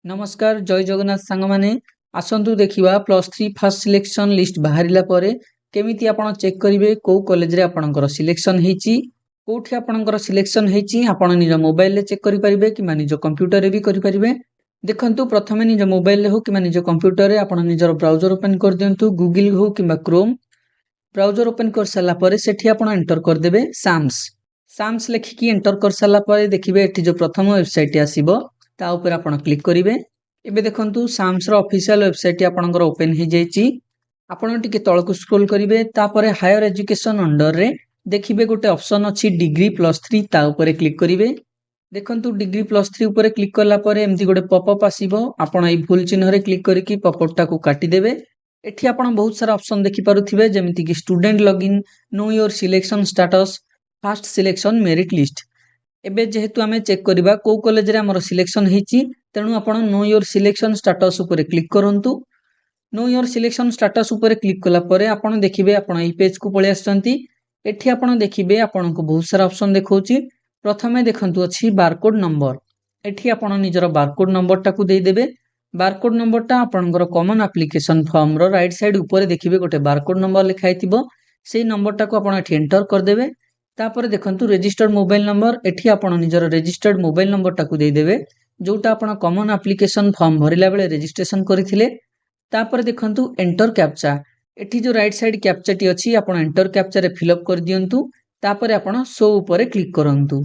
नमस्कार जय जगन्नाथ सांग माने आसंतु देखिबा प्लस 3 फर्स्ट सिलेक्शन लिस्ट बाहरिला परे केमिति आपण चेक करिवे को कॉलेज रे आपणकर सिलेक्शन हेची कोठी आपणकर सिलेक्शन हेची आपण निज मोबाइल रे चेक करि परिबे कि निज कंप्यूटर रे भी करि परिबे। देखंतु प्रथमे निज मोबाइल रे हो कि निज कंप्यूटर रे आपण निजर ब्राउजर ओपन कर दियंतु गूगल हो किबा क्रोम ब्राउजर ओपन कर साला परे सेठी आपण एंटर कर देबे साम्स लिखि कि एंटर कर साला परे देखिबे एठी जो प्रथम वेबसाइट आसीबो ता ऊपर आपण क्लिक करिवे। एबे देखंतु साम्स रो ऑफिशियल वेबसाइट आपणकर ओपन हे जायछि आपण टिके तळकु स्क्रॉल करिवे तापरे हायर एजुकेशन अंडर रे देखिबे गोटे ऑप्शन अछि डिग्री प्लस 3 ता ऊपर क्लिक करिवे। देखंतु डिग्री प्लस 3 ऊपर क्लिक करला परे एम्ति गोटे पॉपअप आसीबो आपण एई फुल चिन्ह रे क्लिक करिकि पॉपअप टा को काटी देबे। एठी आपण बहुत सारा ऑप्शन देखि पारुथिबे जेमिति कि student login know your selection status fast selection merit list. एबे जेहेतु आमे चेक करिबा को कॉलेज रे हमर सिलेक्शन हेची तेनु आपण नो योर सिलेक्शन स्टेटस ऊपर क्लिक करंतु। नो योर सिलेक्शन स्टेटस ऊपर क्लिक कला परे आपण देखिबे आपण एई पेज को पळे आछंती। एठी आपण देखिबे आपण को बहुत सारा ऑप्शन देखौची। प्रथमे देखंतु अछि बारकोड नंबर एठी आपण निजर बारकोड नंबर टाकू देई देबे। बारकोड नंबर टा आपणकर common application form row right side ऊपर देखिबे गोटे बारकोड नंबर लिखाइतिबो सेई नंबर टाकू आपण एठी एंटर कर देबे। तापर देखंतु रजिस्टर्ड मोबाइल नंबर एठी आपण निजर रजिस्टर्ड मोबाइल नंबर टाकू देई देबे जोटा आपण कॉमन एप्लीकेशन फॉर्म भरिला बेले रजिस्ट्रेशन करिथिले। तापर देखंतु एंटर कैप्चा एठी जो राइट साइड कैप्चा टी अछि आपण एंटर कैप्चा रे फिल अप कर दियंतु। तापर आपण शो ऊपर क्लिक करंतु।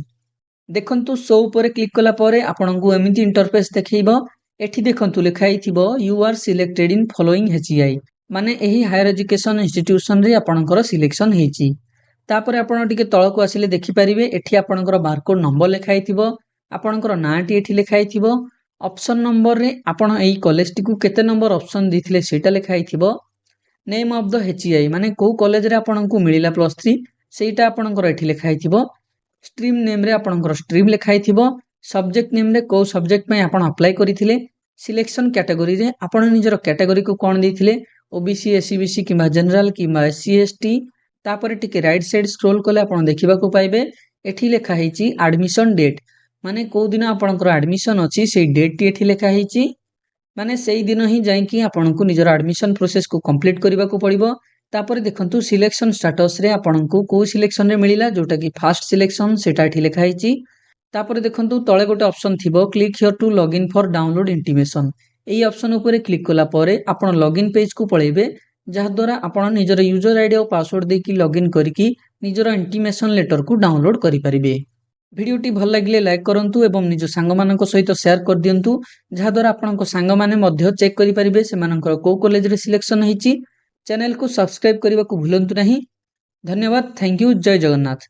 देखंतु शो ऊपर क्लिक कला परे आपणकु एमिति इंटरफेस देखैबो। एठी देखंतु लिखाई थिबो you are selected in following HEI माने एही हायर एजुकेशन इंस्टीट्यूशन रे आपणकर सिलेक्शन हेची। तापर आपण टिके तळकु आसिले देखि परिबे एठी आपणकर बारकोड नंबर लिखाई थिबो आपणकर नाटी एठी लिखाई थिबो ऑप्शन नंबर रे आपण एई कॉलेज टी को केते नंबर ऑप्शन दिथिले सेटा लिखाई थिबो। नेम ऑफ द एचईआई माने को कॉलेज रे आपणकु मिलिला प्लस 3 सेटा आपणकर एठी लिखाई थिबो। स्ट्रीम नेम रे आपणकर स्ट्रीम लिखाई थिबो। सब्जेक्ट नेम रे को सब्जेक्ट पे आपण अप्लाई करिथिले। सिलेक्शन कैटेगरी रे आपण निजर कैटेगरी को कोन दिथिले ओबीसी एससीबीसी किबा जनरल किबा एससी एसटी। तापर टिके राइट साइड स्क्रॉल कले आपण देखिबा को पाइबे एठी लेखा हेची एडमिशन डेट माने को दिन आपणकर एडमिशन अछि सेई डेट टी एठी लेखा हेची माने सेई दिन ही जाई कि आपणकु निजर एडमिशन प्रोसेस को कंप्लीट करबा को पड़िबो। तापर देखंतु सिलेक्शन स्टेटस रे आपणकु को सिलेक्शन रे मिलिला जोटा कि फास्ट सिलेक्शन सेटा एठी लेखा हेची। तापर देखंतु तळे गोटे ऑप्शन थिबो click here to login for download intimation एई ऑप्शन ऊपर क्लिक कला परे आपण लॉगिन पेज को पळेबे जहा द्वारा आपण निजर यूजर आईडी और पासवर्ड देकी लॉगिन करिकि निजर इंटीमेशन लेटर को डाउनलोड करि परिबे। वीडियोटी भल लागिले लाइक करंतु एवं निज सांग मानक सहित शेयर कर दियंतु जहा द्वारा आपनक सांग माने मध्य चेक करि परिबे सेमानकर को कॉलेज रे सिलेक्शन हेची। चैनल को सब्सक्राइब करबा को भूलंतु नहीं। धन्यवाद। Thank you. जय जगन्नाथ।